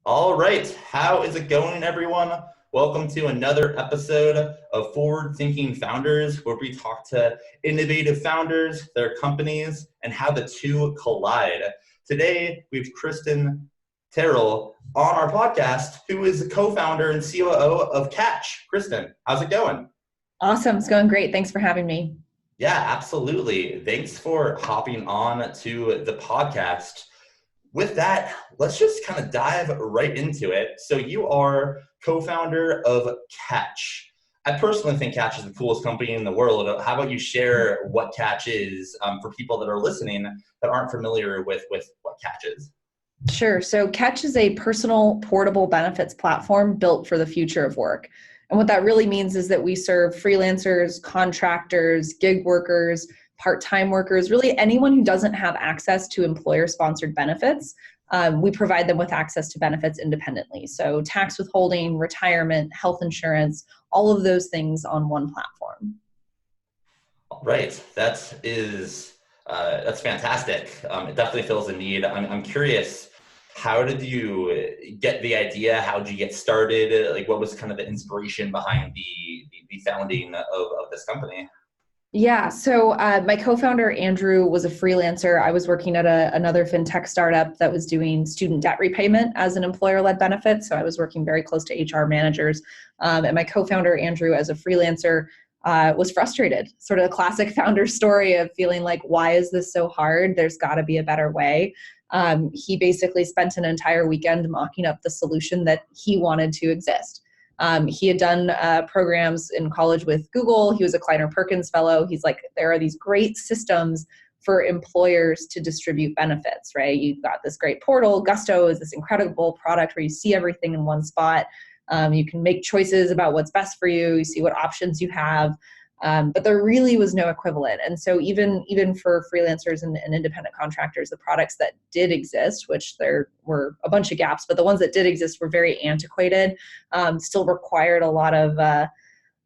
All right. How is it going, everyone? Welcome to another episode of Forward Thinking Founders, where we talk to innovative founders, their companies, and how the two collide. Today, we have Kristen Terrell on our podcast, who is the co-founder and COO of Catch. Kristen, how's it going? Awesome. It's going great. Thanks for having me. Yeah, absolutely. Thanks for hopping on to the podcast. With that, let's just kind of dive right into it. So you are co-founder of Catch. I personally think Catch is the coolest company in the world. How about you share what Catch is for people that are listening that aren't familiar with what Catch is? Sure. So Catch is a personal portable benefits platform built for the future of work. And what that really means is that we serve freelancers, contractors, gig workers, part-time workers, really anyone who doesn't have access to employer-sponsored benefits. We provide them with access to benefits independently. So tax withholding, retirement, health insurance, all of those things on one platform. Right. That's fantastic. It definitely fills a need. I'm curious, how did you get the idea? How did you get started? Like, what was kind of the inspiration behind the founding of this company? Yeah, so my co-founder, Andrew, was a freelancer. I was working at another fintech startup that was doing student debt repayment as an employer-led benefit. So I was working very close to HR managers. And my co-founder, Andrew, as a freelancer, was frustrated. Sort of a classic founder story of feeling like, why is this so hard? There's got to be a better way. He basically spent an entire weekend mocking up the solution that he wanted to exist. He had done programs in college with Google. He was a Kleiner Perkins fellow. He's like, there are these great systems for employers to distribute benefits, right? You've got this great portal. Gusto is this incredible product where you see everything in one spot. You can make choices about what's best for you. You see what options you have. But there really was no equivalent. And so even for freelancers and independent contractors, the products that did exist, which there were a bunch of gaps, but the ones that did exist were very antiquated, still required a lot of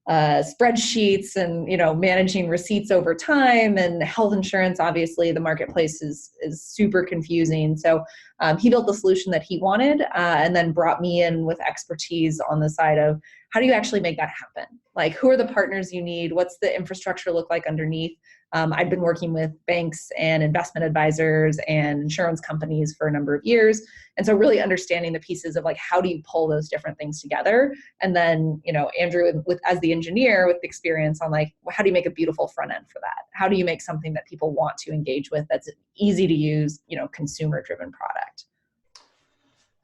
spreadsheets and managing receipts over time, and health insurance. Obviously, the marketplace is super confusing. So he built the solution that he wanted, and then brought me in with expertise on the side of how do you actually make that happen? Like, who are the partners you need? What's the infrastructure look like underneath? I've been working with banks and investment advisors and insurance companies for a number of years. And so really understanding the pieces of like, how do you pull those different things together? And then, Andrew, as the engineer with experience on like, how do you make a beautiful front end for that? How do you make something that people want to engage with that's easy to use, consumer driven product?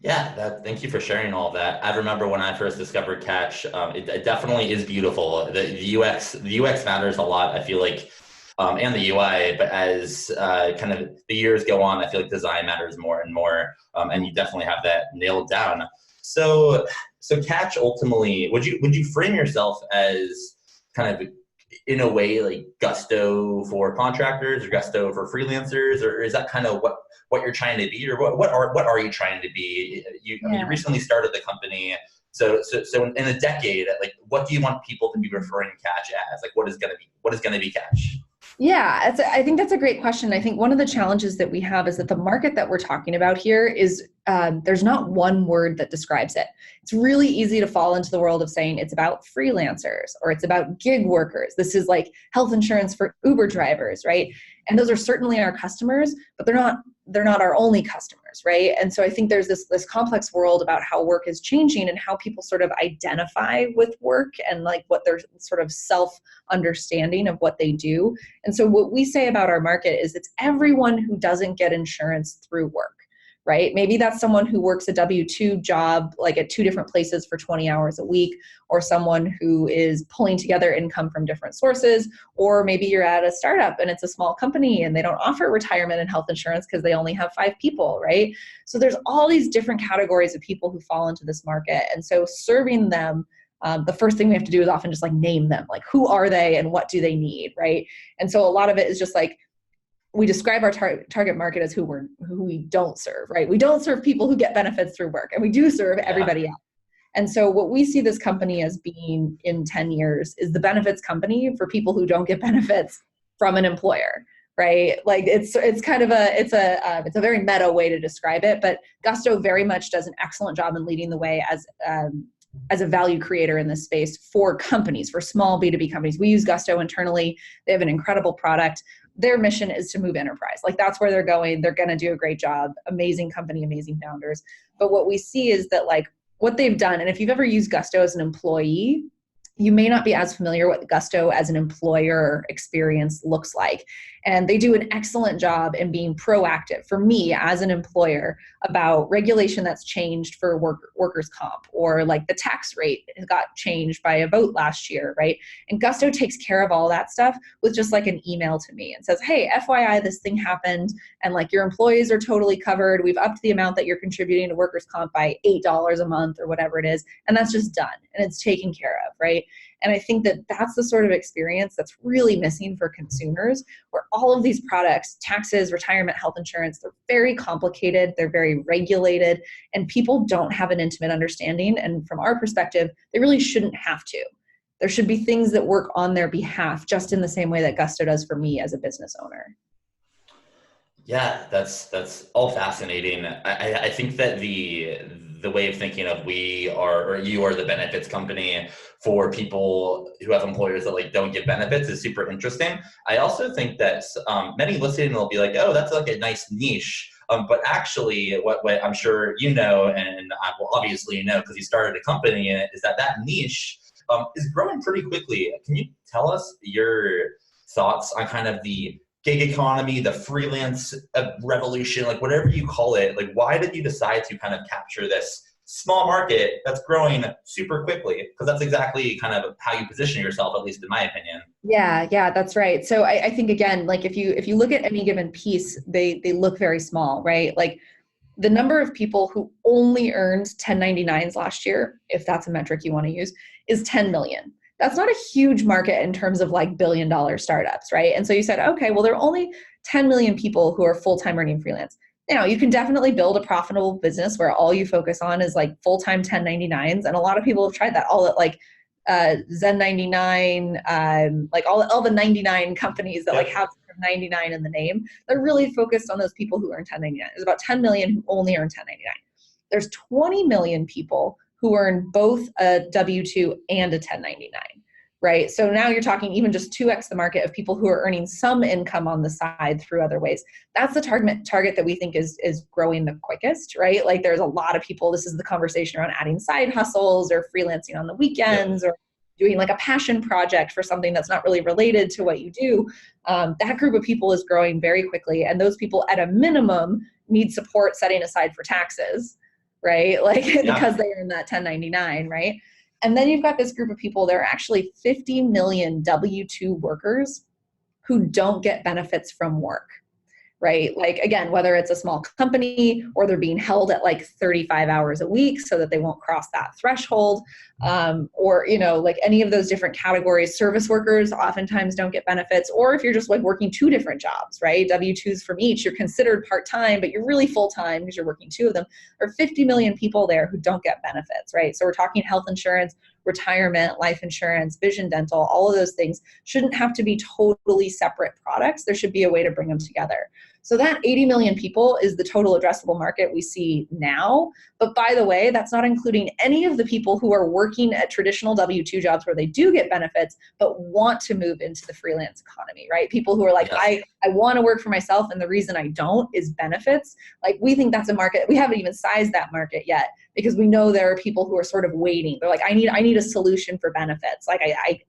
Yeah, thank you for sharing all of that. I remember when I first discovered Catch, it definitely is beautiful. The UX matters a lot, I feel like, and the UI, but as kind of the years go on, I feel like design matters more and more, and you definitely have that nailed down. So Catch ultimately, would you frame yourself as kind of in a way like Gusto for contractors or Gusto for freelancers, or is that kind of what you're trying to be, or what are you trying to be? I mean, you recently started the company, so in a decade, like, what do you want people to be referring Catch as? Like, what is gonna be Catch? Yeah, I think that's a great question. I think one of the challenges that we have is that the market that we're talking about here is there's not one word that describes it. It's really easy to fall into the world of saying it's about freelancers or it's about gig workers. This is like health insurance for Uber drivers, right? And those are certainly our customers, but they're not our only customers, right? And so I think there's this complex world about how work is changing and how people sort of identify with work and like what their sort of self-understanding of what they do. And so what we say about our market is it's everyone who doesn't get insurance through work, right? Maybe that's someone who works a W-2 job, like at two different places for 20 hours a week, or someone who is pulling together income from different sources, or maybe you're at a startup and it's a small company and they don't offer retirement and health insurance because they only have 5 people, right? So there's all these different categories of people who fall into this market. And so serving them, the first thing we have to do is often just like name them, like who are they and what do they need, right? And so a lot of it is just like, we describe our target market as who we don't serve, right? We don't serve people who get benefits through work, and we do serve everybody else. And so what we see this company as being in 10 years is the benefits company for people who don't get benefits from an employer, right? Like it's kind of it's a very meta way to describe it, but Gusto very much does an excellent job in leading the way as a value creator in this space for companies, for small B2B companies. We use Gusto internally. They have an incredible product. Their mission is to move enterprise. Like that's where they're going. They're going to do a great job. Amazing company, amazing founders. But what we see is that like what they've done, and if you've ever used Gusto as an employee, you may not be as familiar with Gusto as an employer experience looks like. And they do an excellent job in being proactive for me as an employer about regulation that's changed for workers' comp, or like the tax rate got changed by a vote last year, right? And Gusto takes care of all that stuff with just like an email to me and says, hey, FYI, this thing happened, and like your employees are totally covered. We've upped the amount that you're contributing to workers' comp by $8 a month or whatever it is. And that's just done and it's taken care of, right? And I think that that's the sort of experience that's really missing for consumers, where all of these products, taxes, retirement, health insurance, they're very complicated, they're very regulated, and people don't have an intimate understanding. And from our perspective, they really shouldn't have to. There should be things that work on their behalf, just in the same way that Gusto does for me as a business owner. Yeah, that's all fascinating. I think that the way of thinking of we are, or you are the benefits company for people who have employers that like don't give benefits is super interesting. I also think that many listening will be like, oh, that's like a nice niche. But actually, what I'm sure you know, and well, obviously you know because you started a company in it, is that niche is growing pretty quickly. Can you tell us your thoughts on kind of the gig economy, the freelance revolution, like whatever you call it? Like, why did you decide to kind of capture this small market that's growing super quickly? Because that's exactly kind of how you position yourself, at least in my opinion. Yeah, that's right. So I think again, like if you look at any given piece, they look very small, right? Like the number of people who only earned 1099s last year, if that's a metric you want to use, is 10 million. That's not a huge market in terms of like billion-dollar startups, right? And so you said, okay, well, there are only 10 million people who are full-time earning freelance. Now, you can definitely build a profitable business where all you focus on is like full-time 1099s. And a lot of people have tried that, all at like Zen 99, like all the 99 companies that like have 99 in the name. They're really focused on those people who earn 1099. There's about 10 million who only earn 1099. There's 20 million people who earn both a W-2 and a 1099, right? So now you're talking even just 2x the market of people who are earning some income on the side through other ways. That's the target that we think is growing the quickest, right? Like there's a lot of people, this is the conversation around adding side hustles or freelancing on the weekends, or doing like a passion project for something that's not really related to what you do. That group of people is growing very quickly. And those people at a minimum need support setting aside for taxes, right? Like because they earn that 1099, right? And then you've got this group of people, there are actually 50 million W-2 workers who don't get benefits from work, right? Like, again, whether it's a small company or they're being held at like 35 hours a week so that they won't cross that threshold, or, you know, like any of those different categories. Service workers oftentimes don't get benefits, or if you're just like working 2 different jobs, right? W-2s from each, you're considered part-time, but you're really full-time because you're working 2 of them. There are 50 million people there who don't get benefits, right? So we're talking health insurance, retirement, life insurance, vision, dental, all of those things shouldn't have to be totally separate products. There should be a way to bring them together. So that 80 million people is the total addressable market we see now. But by the way, that's not including any of the people who are working at traditional W-2 jobs where they do get benefits, but want to move into the freelance economy, right? People who are like, I want to work for myself, and the reason I don't is benefits. Like, we think that's a market. We haven't even sized that market yet because we know there are people who are sort of waiting. They're like, I need a solution for benefits. Like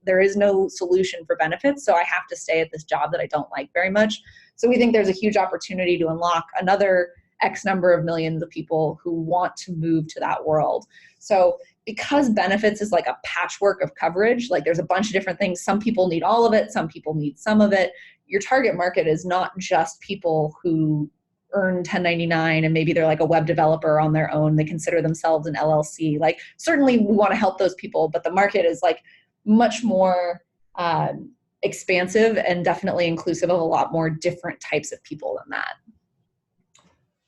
there is no solution for benefits, so I have to stay at this job that I don't like very much. So we think there's a huge opportunity to unlock another X number of millions of people who want to move to that world. So because benefits is like a patchwork of coverage, like there's a bunch of different things. Some people need all of it. Some people need some of it. Your target market is not just people who earn 1099 and maybe they're like a web developer on their own. They consider themselves an LLC. Like certainly we want to help those people, but the market is like much more expansive and definitely inclusive of a lot more different types of people than that.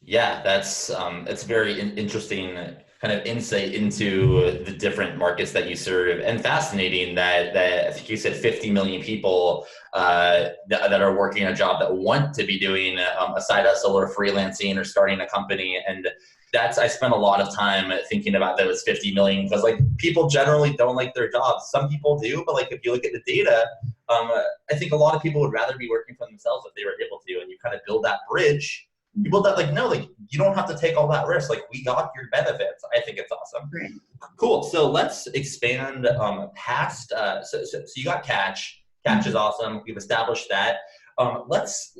Yeah, that's it's very interesting kind kind of insight into the different markets that you serve, and fascinating that I think you said 50 million people that are working a job that want to be doing a side hustle or freelancing or starting a company. And I spent a lot of time thinking about those 50 million, because like people generally don't like their jobs. Some people do, but like if you look at the data, I think a lot of people would rather be working for themselves if they were able to, and you kind of build that bridge. You build that, like, no, like you don't have to take all that risk. Like we got your benefits. I think it's awesome. Right. Cool. So let's expand past. So you got Catch. Catch is awesome. We've established that. Let's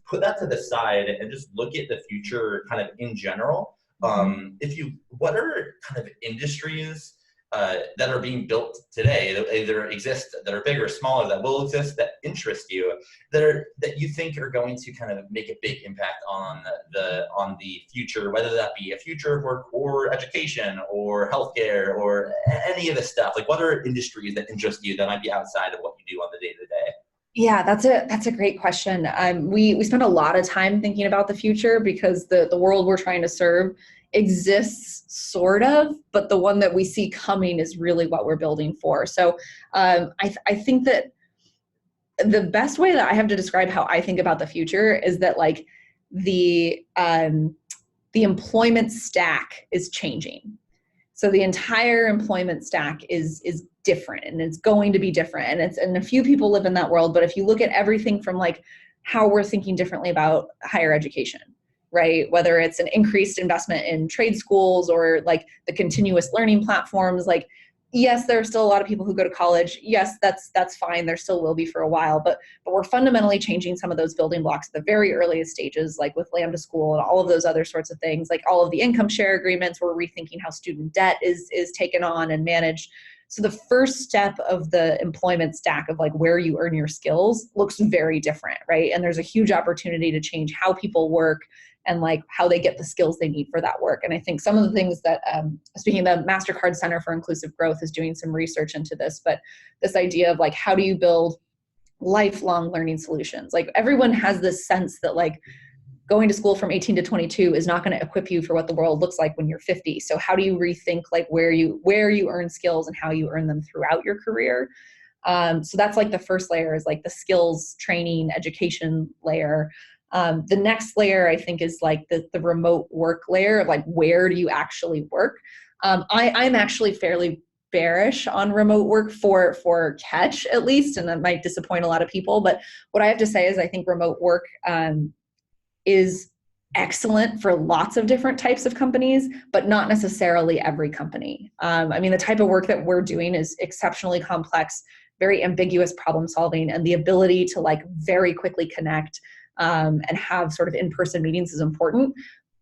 put that to the side and just look at the future, kind of in general. What are kind of industries that are being built today that either exist, that are big or smaller, that will exist, that interest you, that you think are going to kind of make a big impact on the future, whether that be a future of work or education or healthcare or any of this stuff? Like, what are industries that interest you that might be outside of what you do on the day-to-day? Yeah, that's a great question. We spend a lot of time thinking about the future because the world we're trying to serve exists sort of, but the one that we see coming is really what we're building for. So I think that the best way that I have to describe how I think about the future is that like the employment stack is changing. So the entire employment stack is different, and it's going to be different. And a few people live in that world, but if you look at everything from like how we're thinking differently about higher education, right? Whether it's an increased investment in trade schools or like the continuous learning platforms, like, yes, there are still a lot of people who go to college. Yes, that's fine. There still will be for a while, but we're fundamentally changing some of those building blocks at the very earliest stages, like with Lambda School and all of those other sorts of things, like all of the income share agreements. We're rethinking how student debt is taken on and managed. So the first step of the employment stack of like where you earn your skills looks very different, right? And there's a huge opportunity to change how people work and like how they get the skills they need for that work. And I think some of the things that, speaking of the MasterCard Center for Inclusive Growth is doing some research into this, but this idea of like, how do you build lifelong learning solutions? Like everyone has this sense that like going to school from 18 to 22 is not going to equip you for what the world looks like when you're 50. So how do you rethink like where you earn skills and how you earn them throughout your career? So that's like the first layer is like the skills training education layer. The next layer I think is like the remote work layer of like, where do you actually work? I'm actually fairly bearish on remote work for Catch at least, and that might disappoint a lot of people. But what I have to say is I think remote work is excellent for lots of different types of companies, but not necessarily every company. I mean, the type of work that we're doing is exceptionally complex, very ambiguous problem solving, and the ability to like very quickly connect and have sort of in-person meetings is important.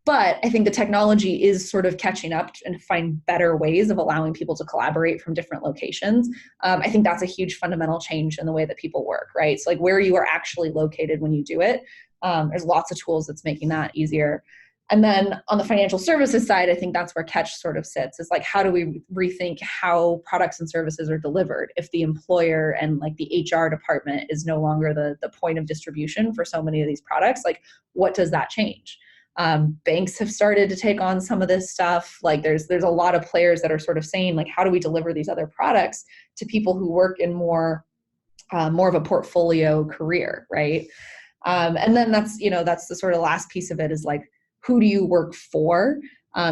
But I think the technology is sort of catching up and find better ways of allowing people to collaborate from different locations. I think that's a huge fundamental change in the way that people work, right? So like where you are actually located when you do it, there's lots of tools that's making that easier. And then on the financial services side, I think that's where Catch sort of sits. Is like, how do we rethink how products and services are delivered if the employer and like the HR department is no longer the point of distribution for so many of these products? Like, what does that change? Banks have started to take on some of this stuff. Like there's a lot of players that are sort of saying like, how do we deliver these other products to people who work in more of a portfolio career, right? And then that's the sort of last piece of it is like, who do you work for?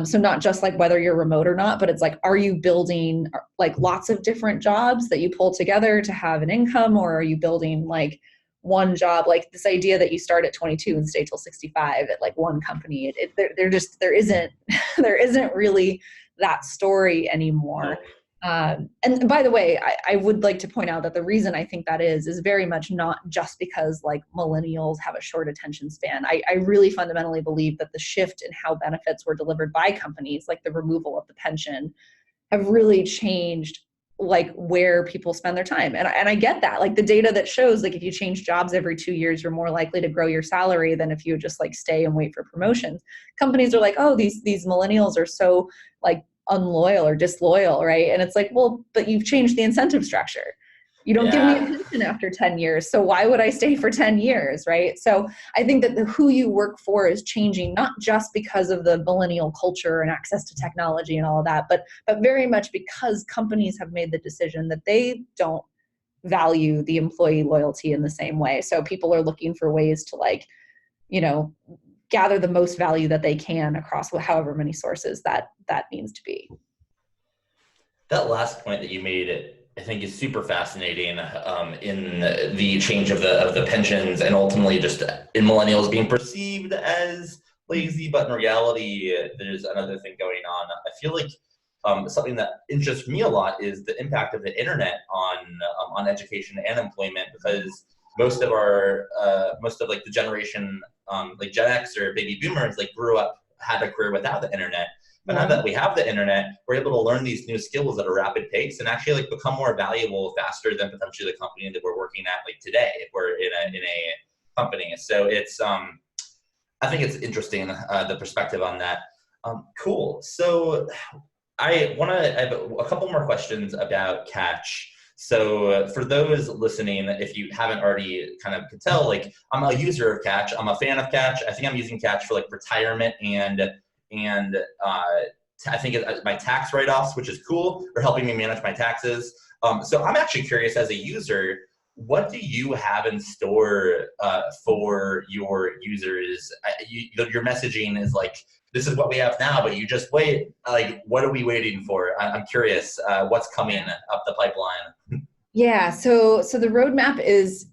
So not just like whether you're remote or not, but it's like, are you building like lots of different jobs that you pull together to have an income, or are you building like one job, like this idea that you start at 22 and stay till 65 at like one company? There isn't really that story anymore. And by the way, I would like to point out that the reason I think that is very much not just because like millennials have a short attention span. I really fundamentally believe that the shift in how benefits were delivered by companies, like the removal of the pension, have really changed like where people spend their time. And I get that, like the data that shows like if you change jobs every 2 years, you're more likely to grow your salary than if you just like stay and wait for promotions. Companies are like, oh, these millennials are so like unloyal or disloyal, right? And it's like, well, but you've changed the incentive structure. You don't give me a Yeah. pension after 10 years. So why would I stay for 10 years, right? So I think that who you work for is changing, not just because of the millennial culture and access to technology and all of that, but very much because companies have made the decision that they don't value the employee loyalty in the same way. So people are looking for ways to, like, you know, gather the most value that they can across however many sources that needs to be. That last point that you made, I think, is super fascinating, in the change of the pensions, and ultimately just in millennials being perceived as lazy, but in reality, there's another thing going on. I feel like something that interests me a lot is the impact of the internet on education and employment, because most of like the generation, like Gen X or baby boomers, like grew up, had a career without the internet. But now Yeah. that we have the internet, we're able to learn these new skills at a rapid pace and actually like become more valuable faster than potentially the company that we're working at like today if we're in a company. So it's I think it's interesting, the perspective on that. Cool. So I have a couple more questions about Catch. So for those listening, if you haven't already kind of could tell, like I'm a user of Catch. I'm a fan of Catch. I think I'm using Catch for like retirement and I think my tax write-offs, which is cool, or helping me manage my taxes. So I'm actually curious as a user, what do you have in store for your users? Your messaging is like, this is what we have now, but you just wait. Like, what are we waiting for? I'm curious, what's coming up the pipeline? Yeah, so the roadmap is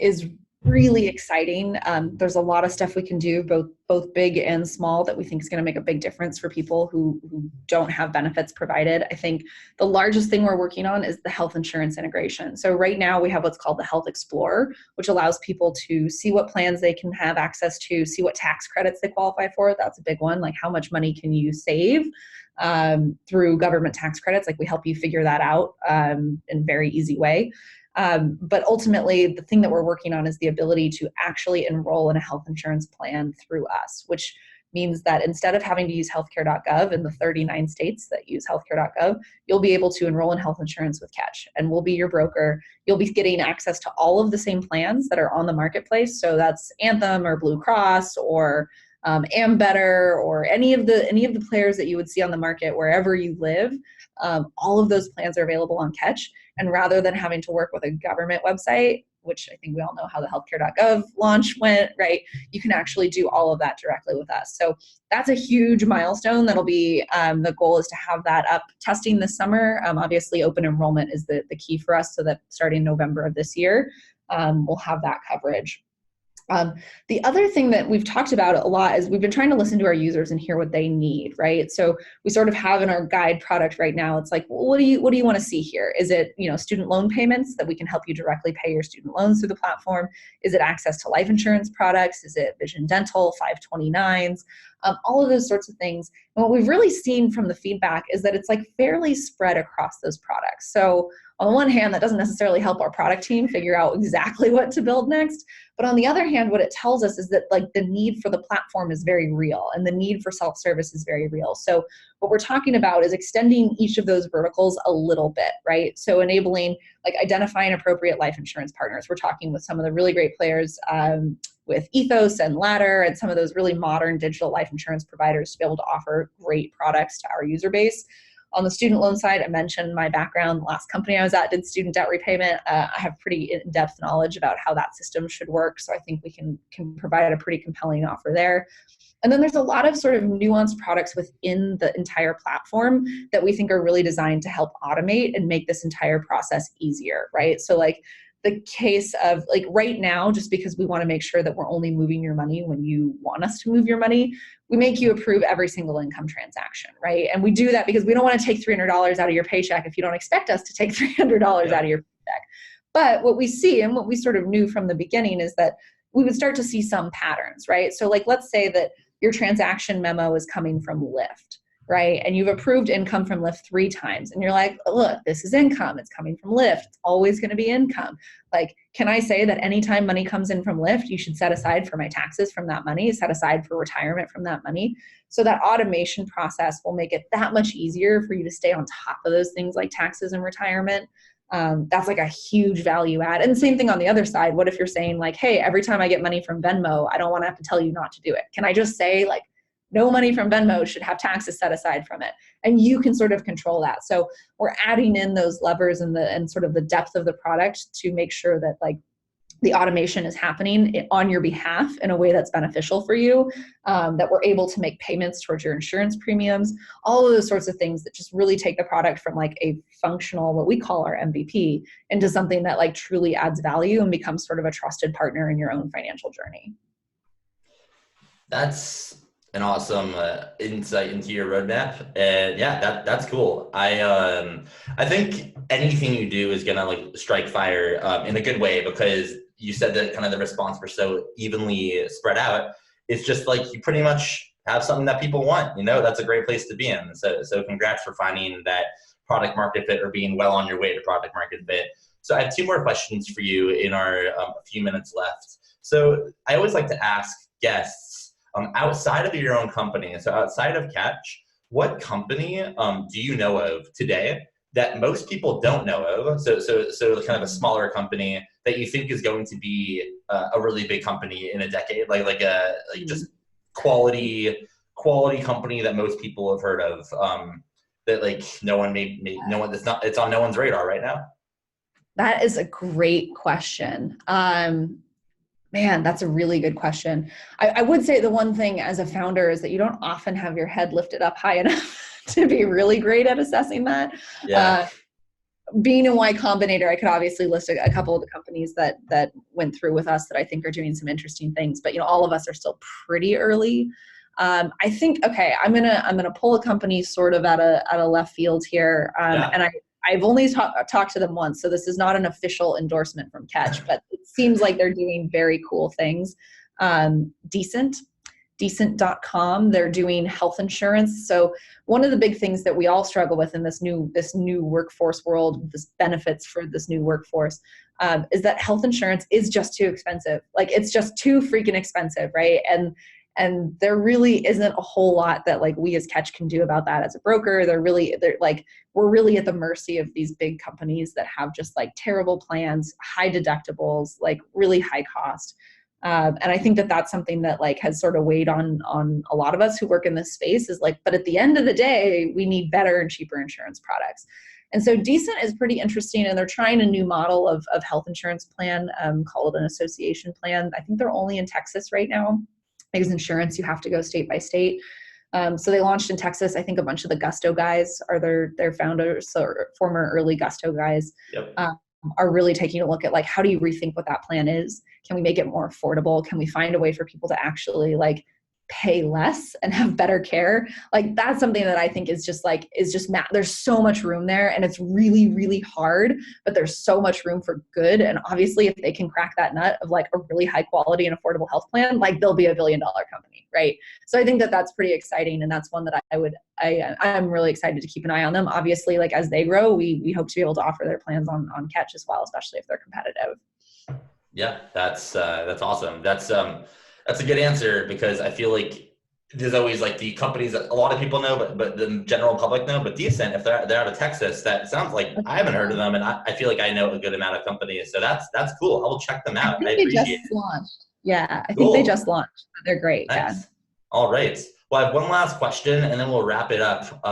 really exciting. There's a lot of stuff we can do, both big and small, that we think is going to make a big difference for people who don't have benefits provided. I think the largest thing we're working on is the health insurance integration. So right now we have what's called the Health Explorer, which allows people to see what plans they can have access to, see what tax credits they qualify for. That's a big one. Like, how much money can you save through government tax credits? Like, we help you figure that out in a very easy way. But ultimately, the thing that we're working on is the ability to actually enroll in a health insurance plan through us, which means that instead of having to use healthcare.gov in the 39 states that use healthcare.gov, you'll be able to enroll in health insurance with Catch, and we'll be your broker. You'll be getting access to all of the same plans that are on the marketplace. So that's Anthem or Blue Cross or Ambetter or any of the players that you would see on the market wherever you live. All of those plans are available on Catch. And rather than having to work with a government website, which I think we all know how the healthcare.gov launch went, right? You can actually do all of that directly with us. So that's a huge milestone. That'll be, the goal is to have that up testing this summer. Obviously, open enrollment is the key for us, so that starting November of this year, we'll have that coverage. The other thing that we've talked about a lot is we've been trying to listen to our users and hear what they need, right? So we sort of have in our guide product right now, it's like, well, what do you want to see here? Is it, student loan payments, that we can help you directly pay your student loans through the platform? Is it access to life insurance products? Is it vision dental, 529s? All of those sorts of things. And what we've really seen from the feedback is that it's like fairly spread across those products. So on the one hand, that doesn't necessarily help our product team figure out exactly what to build next. But on the other hand, what it tells us is that, like, the need for the platform is very real, and the need for self-service is very real. So what we're talking about is extending each of those verticals a little bit, right? So enabling, like, identifying appropriate life insurance partners. We're talking with some of the really great players, with Ethos and Ladder and some of those really modern digital life insurance providers, to be able to offer great products to our user base. On the student loan side, I mentioned my background. The last company I was at did student debt repayment. I have pretty in-depth knowledge about how that system should work, so I think we can provide a pretty compelling offer there. And then there's a lot of sort of nuanced products within the entire platform that we think are really designed to help automate and make this entire process easier, right? So, like, the case of, like, right now, just because we want to make sure that we're only moving your money when you want us to move your money, we make you approve every single income transaction, right? And we do that because we don't want to take $300 out of your paycheck if you don't expect us to take $300 out of your paycheck. But what we see, and what we sort of knew from the beginning, is that we would start to see some patterns, right? So, like, let's say that your transaction memo is coming from Lyft, right? And you've approved income from Lyft 3 times. And you're like, look, this is income. It's coming from Lyft. It's always going to be income. Like, can I say that anytime money comes in from Lyft, you should set aside for my taxes from that money, set aside for retirement from that money? So that automation process will make it that much easier for you to stay on top of those things like taxes and retirement. That's like a huge value add. And the same thing on the other side. What if you're saying like, hey, every time I get money from Venmo, I don't want to have to tell you not to do it. Can I just say like, no money from Venmo should have taxes set aside from it? And you can sort of control that. So we're adding in those levers and sort of the depth of the product to make sure that like the automation is happening on your behalf in a way that's beneficial for you, that we're able to make payments towards your insurance premiums, all of those sorts of things that just really take the product from like a functional, what we call our MVP, into something that like truly adds value and becomes sort of a trusted partner in your own financial journey. That's an awesome insight into your roadmap, and yeah, that's cool. I think anything you do is gonna like strike fire in a good way, because you said that kind of the response were so evenly spread out. It's just like you pretty much have something that people want. That's a great place to be in. So congrats for finding that product market fit, or being well on your way to product market fit. So I have two more questions for you in our few minutes left. So I always like to ask guests, outside of your own company, so outside of Catch, what company do you know of today that most people don't know of? So kind of a smaller company that you think is going to be a really big company in a decade, like just quality company that most people have heard of, that like no one no one, it's on no one's radar right now. That is a great question. Man, that's a really good question. I would say the one thing as a founder is that you don't often have your head lifted up high enough to be really great at assessing that. Yeah. Being in Y Combinator, I could obviously list a couple of the companies that went through with us that I think are doing some interesting things, but all of us are still pretty early. I think, okay, I'm gonna pull a company sort of out of left field here, and I've only talked to them once, so this is not an official endorsement from Catch, but it seems like they're doing very cool things. Decent.com, they're doing health insurance. So one of the big things that we all struggle with in this new workforce world, this benefits for this new workforce, is that health insurance is just too expensive. Like, it's just too freaking expensive, right? And there really isn't a whole lot that like we as Catch can do about that as a broker. We're really at the mercy of these big companies that have just like terrible plans, high deductibles, like really high cost. And I think that that's something that like has sort of weighed on a lot of us who work in this space, is like, but at the end of the day, we need better and cheaper insurance products. And so Decent is pretty interesting, and they're trying a new model of health insurance plan, called an association plan. I think they're only in Texas right now, because insurance, you have to go state by state. So they launched in Texas. I think a bunch of the Gusto guys are their founders, or former early Gusto guys. Yep. Are really taking a look at like, how do you rethink what that plan is? Can we make it more affordable? Can we find a way for people to actually like pay less and have better care? Like, that's something that I think is just there's so much room there, and it's really, really hard, but there's so much room for good. And obviously if they can crack that nut of like a really high quality and affordable health plan, like they'll be $1 billion company, right? So I think that that's pretty exciting. And that's one that I'm really excited to keep an eye on them. Obviously, like as they grow, we hope to be able to offer their plans on Catch as well, especially if they're competitive. Yeah, that's awesome. That's a good answer, because I feel like there's always like the companies that a lot of people know, but the general public know. But Decent, if they're out of Texas, that sounds like I haven't heard of them, and I feel like I know a good amount of companies. So that's cool. I will check them out. I appreciate it. Launched. Yeah, I Cool. think they just launched. They're great. Nice. Yeah. All right. Well, I have one last question, and then we'll wrap it up.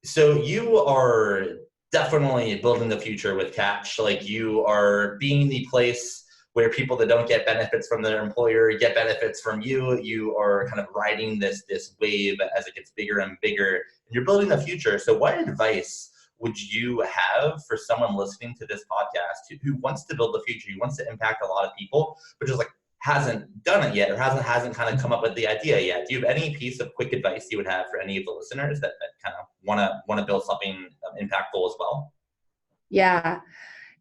So you are definitely building the future with Catch. Like, you are being the place where people that don't get benefits from their employer get benefits from you. You are kind of riding this wave as it gets bigger and bigger, and you're building the future. So what advice would you have for someone listening to this podcast who wants to build the future, who wants to impact a lot of people, but just like hasn't done it yet, or hasn't kind of come up with the idea yet? Do you have any piece of quick advice you would have for any of the listeners that kind of want to build something impactful as well?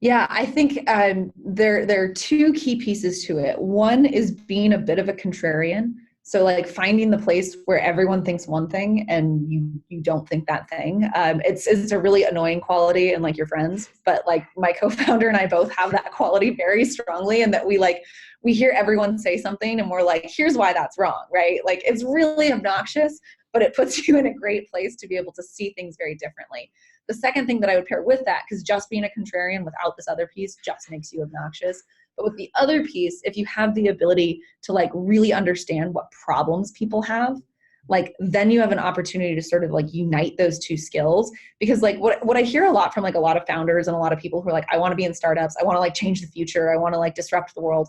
Yeah, I think there are two key pieces to it. One is being a bit of a contrarian. So like finding the place where everyone thinks one thing and you don't think that thing. It's a really annoying quality in like your friends, but like my co-founder and I both have that quality very strongly, and that we hear everyone say something and we're like, here's why that's wrong, right? Like, it's really obnoxious, but it puts you in a great place to be able to see things very differently. The second thing that I would pair with that, because just being a contrarian without this other piece just makes you obnoxious. But with the other piece, if you have the ability to like really understand what problems people have, like then you have an opportunity to sort of like unite those two skills. Because like what I hear a lot from like a lot of founders and a lot of people who are like, I want to be in startups, I want to like change the future, I want to like disrupt the world.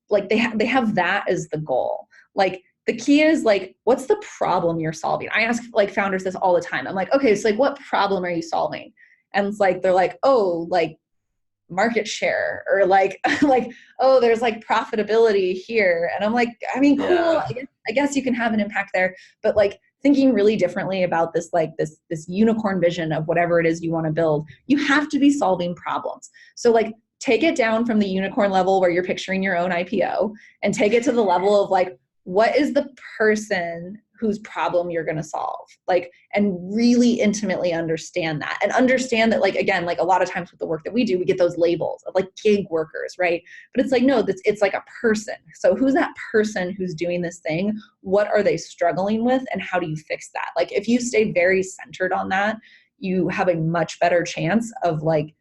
Like they have that as the goal. Like the key is like, what's the problem you're solving? I ask like founders this all the time. I'm like, okay, so like what problem are you solving? And it's like, they're like, oh, like market share, or like like, oh, there's like profitability here. And I'm like, I mean, cool. Yeah. I guess you can have an impact there, but like thinking really differently about this, like this unicorn vision of whatever it is you want to build, you have to be solving problems. So like take it down from the unicorn level where you're picturing your own IPO and take it to the level of like, what is the person whose problem you're going to solve, like, and really intimately understand that, and understand that, like, again, like a lot of times with the work that we do, we get those labels of like gig workers, right? But it's like, no, it's like a person. So who's that person who's doing this thing? What are they struggling with? And how do you fix that? Like, if you stay very centered on that, you have a much better chance of like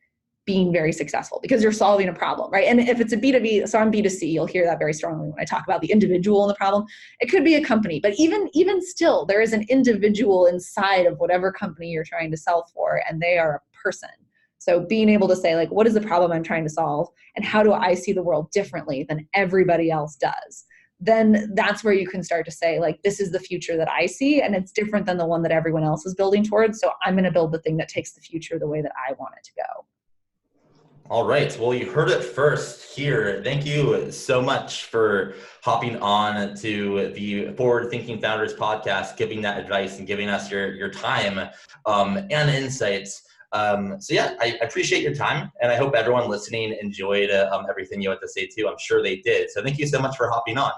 being very successful because you're solving a problem, right? And if it's a B2B, so I'm B2C, you'll hear that very strongly when I talk about the individual and the problem. It could be a company, but even still, there is an individual inside of whatever company you're trying to sell for, and they are a person. So being able to say, like, what is the problem I'm trying to solve, and how do I see the world differently than everybody else does? Then that's where you can start to say, like, this is the future that I see, and it's different than the one that everyone else is building towards. So I'm going to build the thing that takes the future the way that I want it to go. All right. Well, you heard it first here. Thank you so much for hopping on to the Forward Thinking Founders podcast, giving that advice and giving us your time and insights. So yeah, I appreciate your time, and I hope everyone listening enjoyed everything you had to say too. I'm sure they did. So thank you so much for hopping on.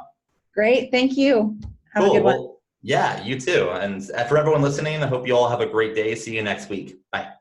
Great. Thank you. Have a good one. Well, yeah, you too. And for everyone listening, I hope you all have a great day. See you next week. Bye.